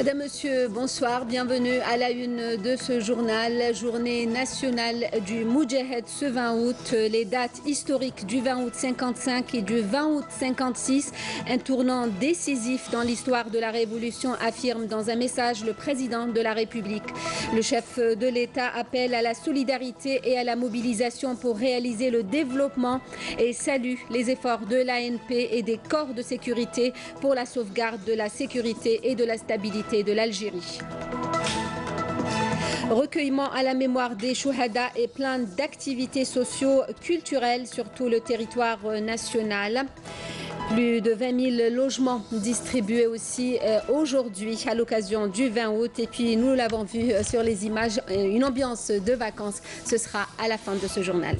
Madame, Monsieur, bonsoir, bienvenue à la une de ce journal, journée nationale du Moudjahed ce 20 août, les dates historiques du 20 août 55 et du 20 août 56, un tournant décisif dans l'histoire de la Révolution, affirme dans un message le président de la République. Le chef de l'État appelle à la solidarité et à la mobilisation pour réaliser le développement et salue les efforts de l'ANP et des corps de sécurité pour la sauvegarde de la sécurité et de la stabilité de l'Algérie. Recueillement à la mémoire des Chouhada et plein d'activités socio-culturelles sur tout le territoire national. Plus de 20 000 logements distribués aussi aujourd'hui à l'occasion du 20 août. Et puis nous l'avons vu sur les images, une ambiance de vacances. Ce sera à la fin de ce journal.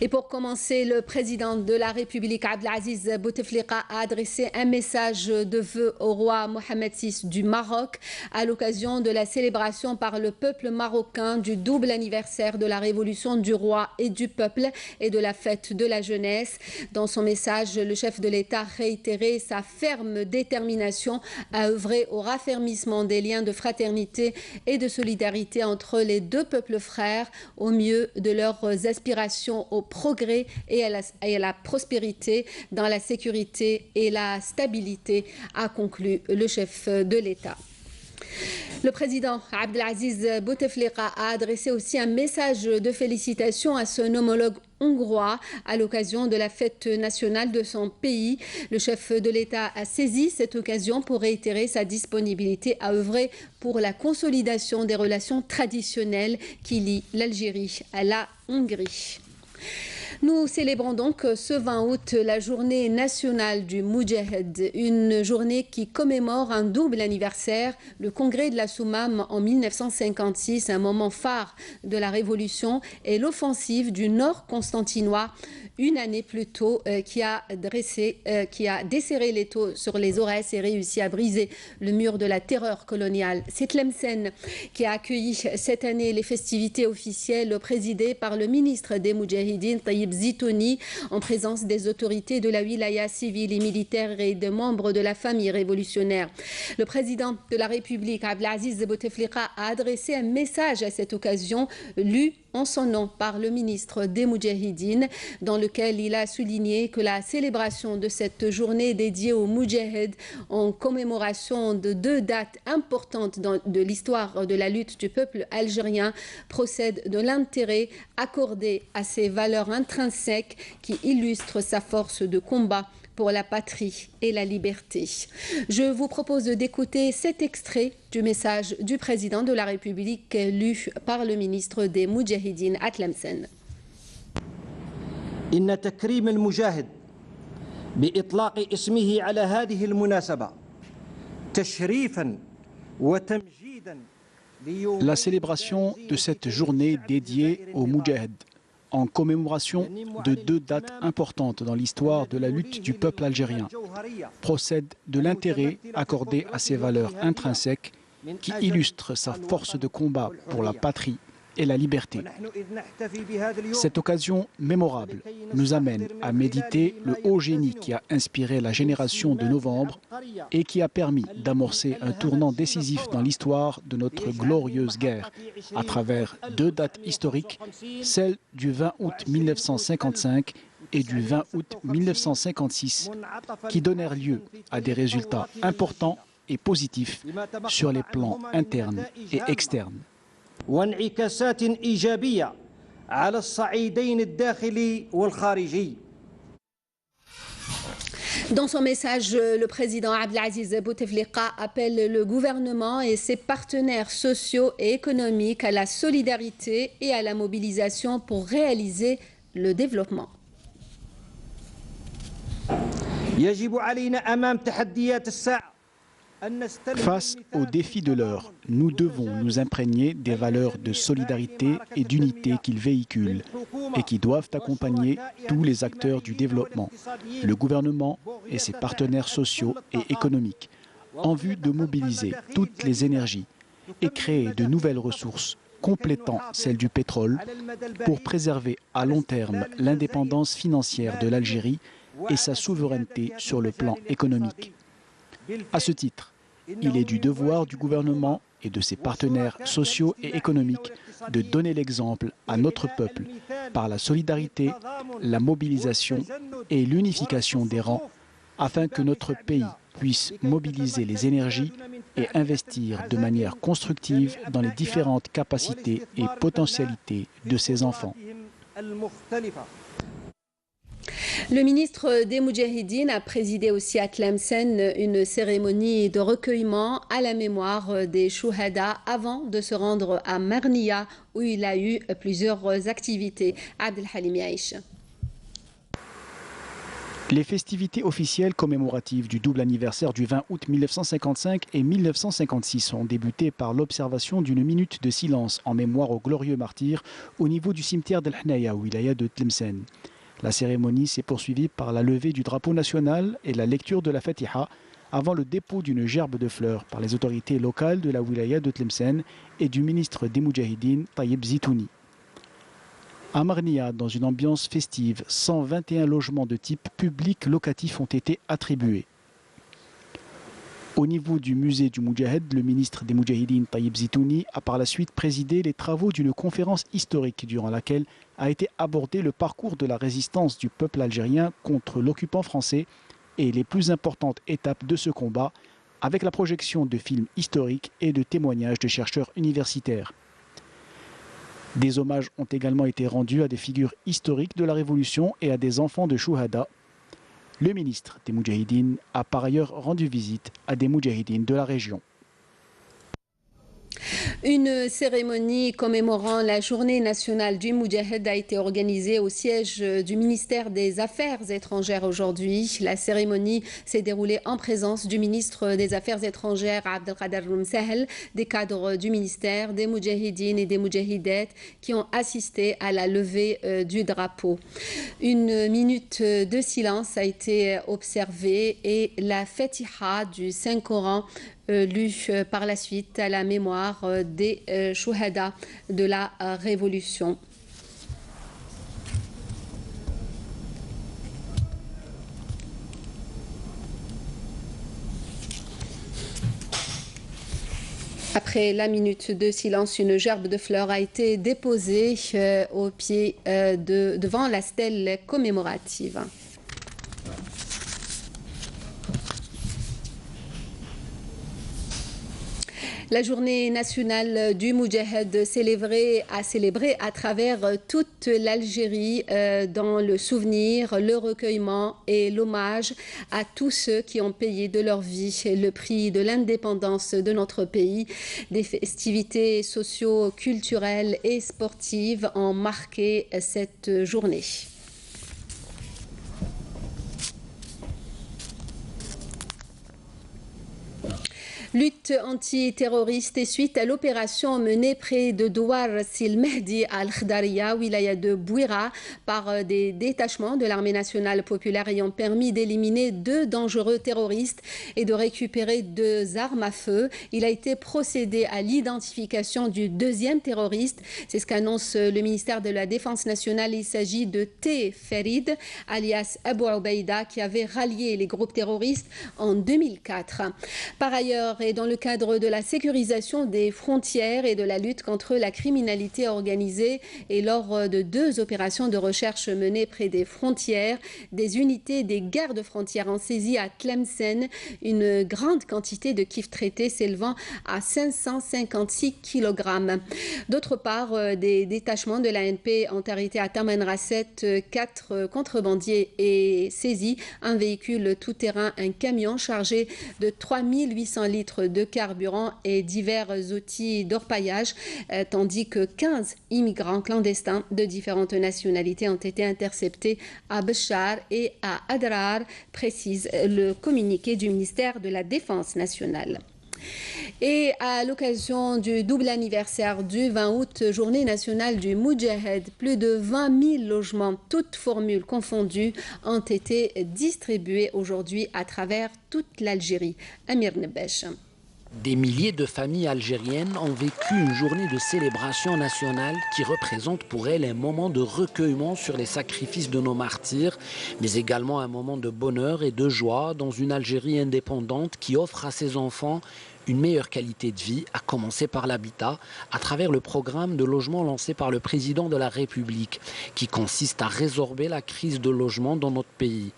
Et pour commencer, le président de la République, Abdelaziz Bouteflika, a adressé un message de vœux au roi Mohamed VI du Maroc à l'occasion de la célébration par le peuple marocain du double anniversaire de la révolution du roi et du peuple et de la fête de la jeunesse. Dans son message, le chef de l'État a réitéré sa ferme détermination à œuvrer au raffermissement des liens de fraternité et de solidarité entre les deux peuples frères au mieux de leurs aspirations au progrès et à la prospérité, dans la sécurité et la stabilité, a conclu le chef de l'État. Le président Abdelaziz Bouteflika a adressé aussi un message de félicitations à son homologue hongrois à l'occasion de la fête nationale de son pays. Le chef de l'État a saisi cette occasion pour réitérer sa disponibilité à œuvrer pour la consolidation des relations traditionnelles qui lient l'Algérie à la Hongrie. Nous célébrons donc ce 20 août la journée nationale du Moudjahed, une journée qui commémore un double anniversaire, le congrès de la Soumam en 1956, un moment phare de la Révolution, et l'offensive du Nord constantinois, une année plus tôt, qui a desserré l'étau sur les Aurès et réussi à briser le mur de la terreur coloniale. C'est Tlemcen qui a accueilli cette année les festivités officielles présidées par le ministre des Moudjahidines, Taïb Zitouni, en présence des autorités de la wilaya civile et militaire et de membres de la famille révolutionnaire. Le président de la République, Abdelaziz Bouteflika, a adressé un message à cette occasion, lu en son nom par le ministre des Moudjahidines, dans lequel il a souligné que la célébration de cette journée dédiée aux Moudjahed en commémoration de deux dates importantes de l'histoire de la lutte du peuple algérien procède de l'intérêt accordé à ces valeurs intrinsèques qui illustrent sa force de combat pour la patrie et la liberté. Je vous propose d'écouter cet extrait du message du président de la République lu par le ministre des Moudjahidines à Tlemcen. إن تكريم المجاهد بإطلاق اسمه على هذه المناسبة تشريفا وتمجيدا. La célébration de cette journée dédiée aux Moudjahed en commémoration de deux dates importantes dans l'histoire de la lutte du peuple algérien, procède de l'intérêt accordé à ces valeurs intrinsèques qui illustrent sa force de combat pour la patrie et la liberté. Cette occasion mémorable nous amène à méditer le haut génie qui a inspiré la génération de novembre et qui a permis d'amorcer un tournant décisif dans l'histoire de notre glorieuse guerre à travers deux dates historiques, celle du 20 août 1955 et du 20 août 1956, qui donnèrent lieu à des résultats importants et positifs sur les plans internes et externes. وانعكاسات إيجابية على الصعيدين الداخلي والخارجي. Dans son message, le président Abdelaziz Bouteflika appelle le gouvernement et ses partenaires sociaux et économiques à la solidarité et à la mobilisation pour réaliser le développement. يجب علينا أمام تحديات الساعة. Face aux défis de l'heure, nous devons nous imprégner des valeurs de solidarité et d'unité qu'ils véhiculent et qui doivent accompagner tous les acteurs du développement, le gouvernement et ses partenaires sociaux et économiques, en vue de mobiliser toutes les énergies et créer de nouvelles ressources complétant celles du pétrole pour préserver à long terme l'indépendance financière de l'Algérie et sa souveraineté sur le plan économique. À ce titre, il est du devoir du gouvernement et de ses partenaires sociaux et économiques de donner l'exemple à notre peuple par la solidarité, la mobilisation et l'unification des rangs afin que notre pays puisse mobiliser les énergies et investir de manière constructive dans les différentes capacités et potentialités de ses enfants. Le ministre des Moudjahidines a présidé aussi à Tlemcen une cérémonie de recueillement à la mémoire des Chouhada avant de se rendre à Marnia où il a eu plusieurs activités. Abdelhalim Yaïch. Les festivités officielles commémoratives du double anniversaire du 20 août 1955 et 1956 ont débuté par l'observation d'une minute de silence en mémoire aux glorieux martyrs au niveau du cimetière d'El Hnaya, wilaya de Tlemcen. La cérémonie s'est poursuivie par la levée du drapeau national et la lecture de la Fatiha avant le dépôt d'une gerbe de fleurs par les autorités locales de la wilaya de Tlemcen et du ministre des Moudjahidines, Taïeb Zitouni. À Marnia, dans une ambiance festive, 121 logements de type public locatif ont été attribués. Au niveau du musée du Moudjahed, le ministre des Moudjahidines, Taïeb Zitouni, a par la suite présidé les travaux d'une conférence historique durant laquelle a été abordé le parcours de la résistance du peuple algérien contre l'occupant français et les plus importantes étapes de ce combat, avec la projection de films historiques et de témoignages de chercheurs universitaires. Des hommages ont également été rendus à des figures historiques de la Révolution et à des enfants de Chouhada. Le ministre des Moudjahidines a par ailleurs rendu visite à des Moudjahidines de la région. Une cérémonie commémorant la journée nationale du Moudjahed a été organisée au siège du ministère des Affaires étrangères aujourd'hui. La cérémonie s'est déroulée en présence du ministre des Affaires étrangères Abdelkader Rumsahel, des cadres du ministère, des Moudjahidines et des Moudjahidettes qui ont assisté à la levée du drapeau. Une minute de silence a été observée et la Fatiha du Saint-Coran lu par la suite à la mémoire des Chouhada de la Révolution. Après la minute de silence, une gerbe de fleurs a été déposée au pied devant la stèle commémorative. La journée nationale du Moudjahed célébrée à travers toute l'Algérie dans le souvenir, le recueillement et l'hommage à tous ceux qui ont payé de leur vie le prix de l'indépendance de notre pays. Des festivités socio-culturelles et sportives ont marqué cette journée. Lutte antiterroriste et suite à l'opération menée près de Douar Sil Mehdi al-Khdaria, wilaya de Bouira, par des détachements de l'armée nationale populaire ayant permis d'éliminer 2 dangereux terroristes et de récupérer 2 armes à feu. Il a été procédé à l'identification du 2e terroriste. C'est ce qu'annonce le ministère de la Défense nationale. Il s'agit de T. Ferid, alias Abu Ubaïda, qui avait rallié les groupes terroristes en 2004. Par ailleurs, et dans le cadre de la sécurisation des frontières et de la lutte contre la criminalité organisée et lors de 2 opérations de recherche menées près des frontières, des unités des gardes-frontières ont saisi à Tlemcen une grande quantité de kifs traités s'élevant à 556 kg. D'autre part, des détachements de l'ANP ont arrêté à Tamanrasset 4 contrebandiers et saisi un véhicule tout-terrain, un camion chargé de 3800 litres de carburant et divers outils d'orpaillage, tandis que 15 immigrants clandestins de différentes nationalités ont été interceptés à Béchar et à Adrar, précise le communiqué du ministère de la Défense nationale. Et à l'occasion du double anniversaire du 20 août, journée nationale du Moudjahed, plus de 20 000 logements, toutes formules confondues, ont été distribués aujourd'hui à travers toute l'Algérie. Amir Nebesh. Des milliers de familles algériennes ont vécu une journée de célébration nationale qui représente pour elles un moment de recueillement sur les sacrifices de nos martyrs, mais également un moment de bonheur et de joie dans une Algérie indépendante qui offre à ses enfants une meilleure qualité de vie, à commencer par l'habitat, à travers le programme de logement lancé par le président de la République, qui consiste à résorber la crise de logement dans notre pays.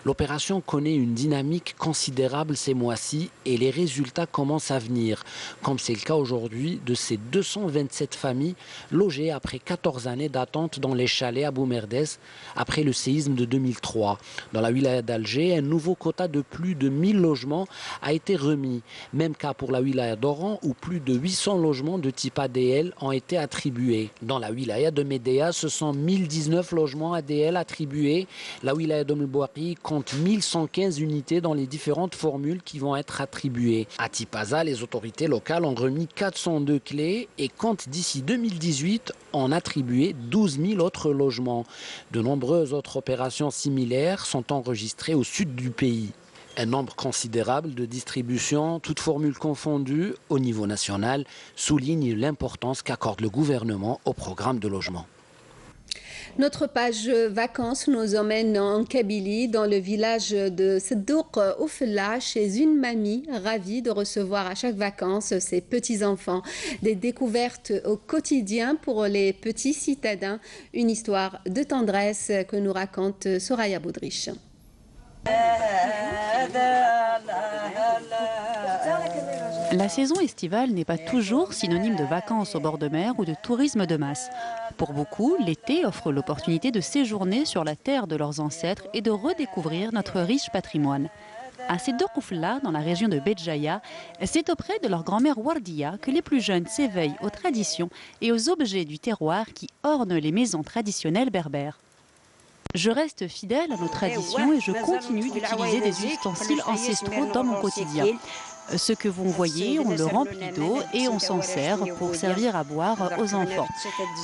L'opération connaît une dynamique considérable ces mois-ci et les résultats commencent à venir, comme c'est le cas aujourd'hui de ces 227 familles logées après 14 années d'attente dans les chalets à Boumerdès après le séisme de 2003. Dans la wilaya d'Alger, un nouveau quota de plus de 1000 logements a été remis. Même cas pour la wilaya d'Oran où plus de 800 logements de type ADL ont été attribués. Dans la wilaya de Médéa, ce sont 1019 logements ADL attribués. La wilaya d'Ombouaki compte 1115 unités dans les différentes formules qui vont être attribuées. À Tipaza, les autorités locales ont remis 402 clés et comptent d'ici 2018 en attribuer 12 000 autres logements. De nombreuses autres opérations similaires sont enregistrées au sud du pays. Un nombre considérable de distributions, toutes formules confondues, au niveau national, souligne l'importance qu'accorde le gouvernement au programme de logement. Notre page vacances nous emmène en Kabylie, dans le village de Seddouk Oufella, chez une mamie ravie de recevoir à chaque vacances ses petits-enfants. Des découvertes au quotidien pour les petits citadins. Une histoire de tendresse que nous raconte Soraya Boudrich. La saison estivale n'est pas toujours synonyme de vacances au bord de mer ou de tourisme de masse. Pour beaucoup, l'été offre l'opportunité de séjourner sur la terre de leurs ancêtres et de redécouvrir notre riche patrimoine. À Seddouk Oufella, dans la région de Béjaïa, c'est auprès de leur grand-mère Wardia que les plus jeunes s'éveillent aux traditions et aux objets du terroir qui ornent les maisons traditionnelles berbères. Je reste fidèle à nos traditions et je continue d'utiliser des ustensiles ancestraux dans mon quotidien. Ce que vous voyez, on le remplit d'eau et on s'en sert pour servir à boire aux enfants.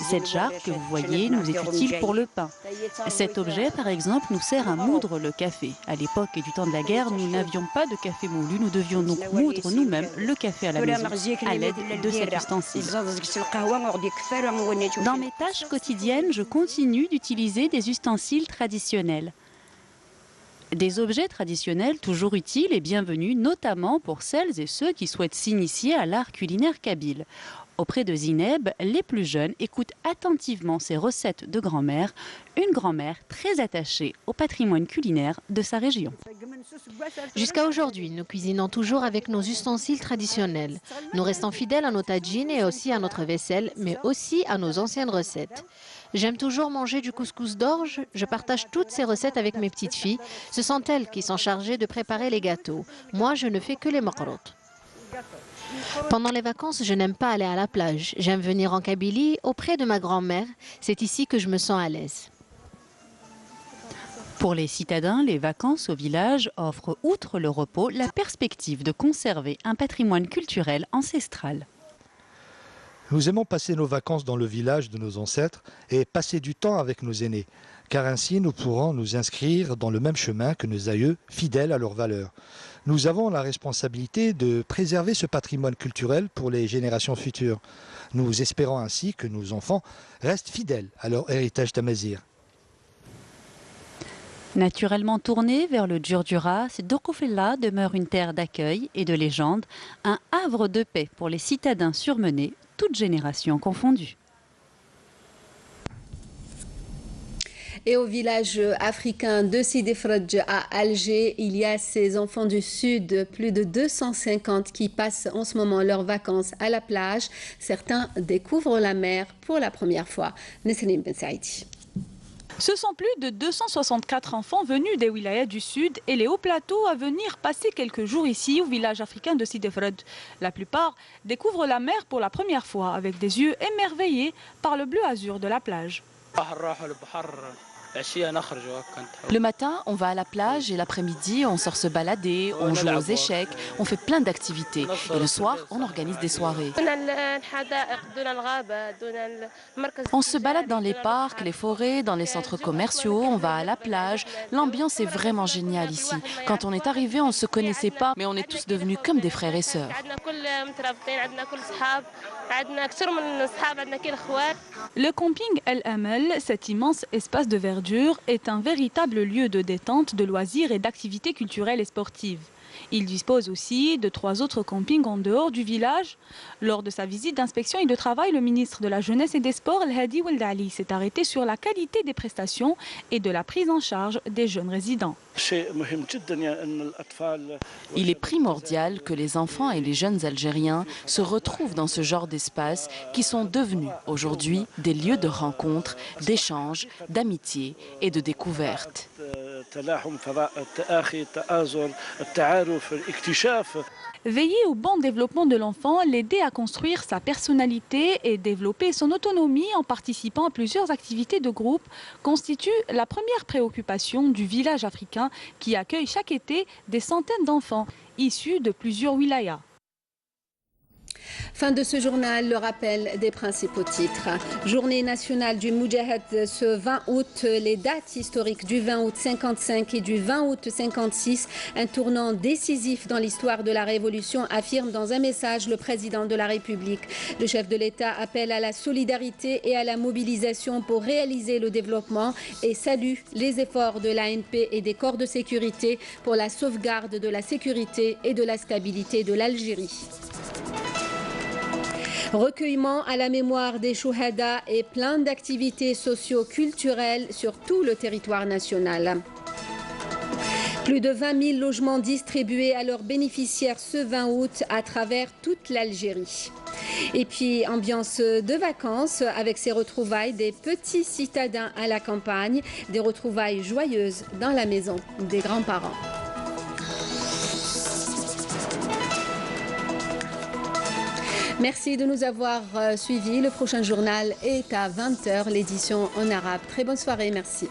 Cette jarre que vous voyez nous est utile pour le pain. Cet objet, par exemple, nous sert à moudre le café. À l'époque et du temps de la guerre, nous n'avions pas de café moulu. Nous devions donc moudre nous-mêmes le café à la maison à l'aide de cet ustensile. Dans mes tâches quotidiennes, je continue d'utiliser des ustensiles traditionnels. Des objets traditionnels toujours utiles et bienvenus, notamment pour celles et ceux qui souhaitent s'initier à l'art culinaire kabyle. Auprès de Zineb, les plus jeunes écoutent attentivement ses recettes de grand-mère, une grand-mère très attachée au patrimoine culinaire de sa région. Jusqu'à aujourd'hui, nous cuisinons toujours avec nos ustensiles traditionnels. Nous restons fidèles à nos tadjines et aussi à notre vaisselle, mais aussi à nos anciennes recettes. J'aime toujours manger du couscous d'orge. Je partage toutes ces recettes avec mes petites filles. Ce sont elles qui sont chargées de préparer les gâteaux. Moi, je ne fais que les makrout. Pendant les vacances, je n'aime pas aller à la plage. J'aime venir en Kabylie auprès de ma grand-mère. C'est ici que je me sens à l'aise. Pour les citadins, les vacances au village offrent, outre le repos, la perspective de conserver un patrimoine culturel ancestral. Nous aimons passer nos vacances dans le village de nos ancêtres et passer du temps avec nos aînés, car ainsi nous pourrons nous inscrire dans le même chemin que nos aïeux, fidèles à leurs valeurs. Nous avons la responsabilité de préserver ce patrimoine culturel pour les générations futures. Nous espérons ainsi que nos enfants restent fidèles à leur héritage tamazir. Naturellement tourné vers le Djurdjura, Seddouk Oufella demeure une terre d'accueil et de légende, un havre de paix pour les citadins surmenés, toutes générations confondues. Et au village africain de Sidi Fredj à Alger, il y a ces enfants du Sud, plus de 250 qui passent en ce moment leurs vacances à la plage. Certains découvrent la mer pour la première fois. Nesrine Ben Saïdi. Ce sont plus de 264 enfants venus des wilayas du Sud et les hauts plateaux à venir passer quelques jours ici au village africain de Sidi Fredj. La plupart découvrent la mer pour la première fois avec des yeux émerveillés par le bleu azur de la plage. Le matin, on va à la plage et l'après-midi, on sort se balader, on joue aux échecs, on fait plein d'activités. Et le soir, on organise des soirées. On se balade dans les parcs, les forêts, dans les centres commerciaux, on va à la plage. L'ambiance est vraiment géniale ici. Quand on est arrivé, on ne se connaissait pas, mais on est tous devenus comme des frères et sœurs. Le camping El Amel, cet immense espace de verdure, est un véritable lieu de détente, de loisirs et d'activités culturelles et sportives. Il dispose aussi de 3 autres campings en dehors du village. Lors de sa visite d'inspection et de travail, le ministre de la Jeunesse et des Sports, El Hadi Ould Ali, s'est arrêté sur la qualité des prestations et de la prise en charge des jeunes résidents. Il est primordial que les enfants et les jeunes Algériens se retrouvent dans ce genre d'espaces qui sont devenus aujourd'hui des lieux de rencontre, d'échange, d'amitié et de découverte. Veiller au bon développement de l'enfant, l'aider à construire sa personnalité et développer son autonomie en participant à plusieurs activités de groupe constitue la première préoccupation du village africain qui accueille chaque été des centaines d'enfants issus de plusieurs wilayas. Fin de ce journal, le rappel des principaux titres. Journée nationale du Moudjahid ce 20 août, les dates historiques du 20 août 55 et du 20 août 56, un tournant décisif dans l'histoire de la Révolution, affirme dans un message le président de la République. Le chef de l'État appelle à la solidarité et à la mobilisation pour réaliser le développement et salue les efforts de l'ANP et des corps de sécurité pour la sauvegarde de la sécurité et de la stabilité de l'Algérie. Recueillement à la mémoire des Chouhada et plein d'activités socio-culturelles sur tout le territoire national. Plus de 20 000 logements distribués à leurs bénéficiaires ce 20 août à travers toute l'Algérie. Et puis, ambiance de vacances avec ces retrouvailles des petits citadins à la campagne, des retrouvailles joyeuses dans la maison des grands-parents. Merci de nous avoir suivis. Le prochain journal est à 20 h, l'édition en arabe. Très bonne soirée, merci.